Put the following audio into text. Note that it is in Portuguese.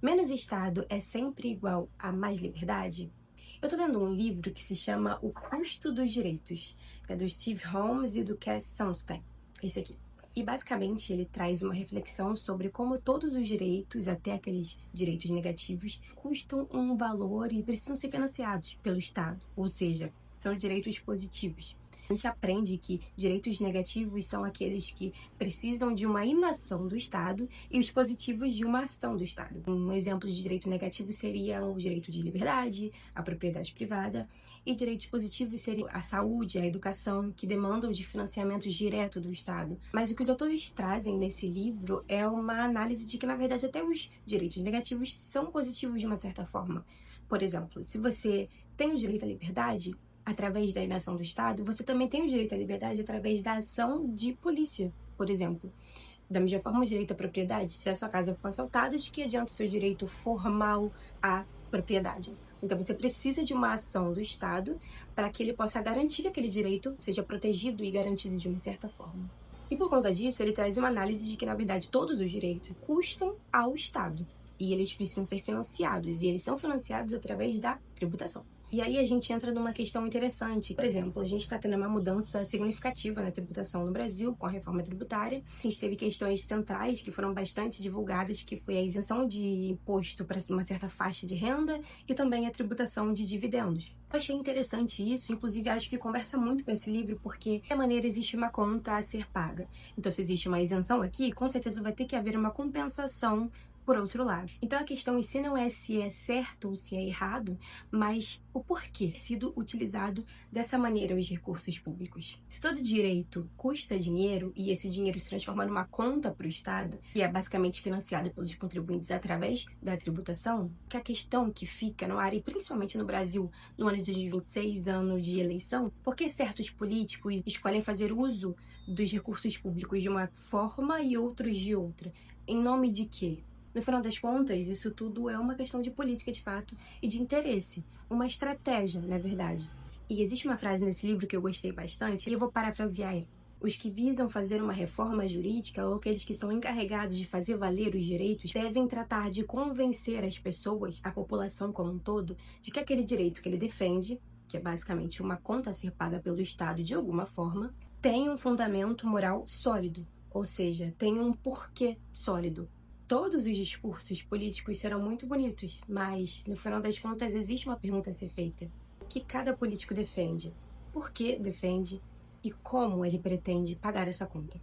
Menos Estado é sempre igual a mais liberdade? Eu tô lendo um livro que se chama O Custo dos Direitos. É do Steve Holmes e do Cass Sunstein. Esse aqui. E basicamente ele traz uma reflexão sobre como todos os direitos, até aqueles direitos negativos, custam um valor e precisam ser financiados pelo Estado. Ou seja, são direitos positivos. A gente aprende que direitos negativos são aqueles que precisam de uma inação do Estado e os positivos de uma ação do Estado. Um exemplo de direito negativo seria o direito de liberdade, a propriedade privada, e direitos positivos seriam a saúde, a educação, que demandam de financiamento direto do Estado. Mas o que os autores trazem nesse livro é uma análise de que, na verdade, até os direitos negativos são positivos de uma certa forma. Por exemplo, se você tem o direito à liberdade, através da inação do Estado, você também tem o direito à liberdade através da ação de polícia, por exemplo. Da mesma forma, o direito à propriedade, se a sua casa for assaltada, de que adianta o seu direito formal à propriedade? Então, você precisa de uma ação do Estado para que ele possa garantir que aquele direito seja protegido e garantido de uma certa forma. E por conta disso, ele traz uma análise de que, na verdade, todos os direitos custam ao Estado e eles precisam ser financiados, e eles são financiados através da tributação. E aí a gente entra numa questão interessante. Por exemplo, a gente está tendo uma mudança significativa na tributação no Brasil com a reforma tributária. A gente teve questões centrais que foram bastante divulgadas, que foi a isenção de imposto para uma certa faixa de renda e também a tributação de dividendos. Eu achei interessante isso, inclusive acho que conversa muito com esse livro, porque de maneira existe uma conta a ser paga. Então, se existe uma isenção aqui, com certeza vai ter que haver uma compensação por outro lado. Então a questão em si não é se é certo ou se é errado, mas o porquê ter sido utilizado dessa maneira os recursos públicos. Se todo direito custa dinheiro e esse dinheiro se transforma numa conta para o Estado, que é basicamente financiada pelos contribuintes através da tributação, que a questão que fica no ar, e principalmente no Brasil, no ano de 2026, ano de eleição, por que certos políticos escolhem fazer uso dos recursos públicos de uma forma e outros de outra? Em nome de quê? No final das contas, isso tudo é uma questão de política de fato e de interesse, uma estratégia, na verdade. E existe uma frase nesse livro que eu gostei bastante, e eu vou parafrasear ela. Os que visam fazer uma reforma jurídica ou aqueles que são encarregados de fazer valer os direitos devem tratar de convencer as pessoas, a população como um todo, de que aquele direito que ele defende, que é basicamente uma conta a ser paga pelo Estado de alguma forma, tem um fundamento moral sólido, ou seja, tem um porquê sólido. Todos os discursos políticos serão muito bonitos, mas, no final das contas, existe uma pergunta a ser feita. O que cada político defende? Por que defende? E como ele pretende pagar essa conta?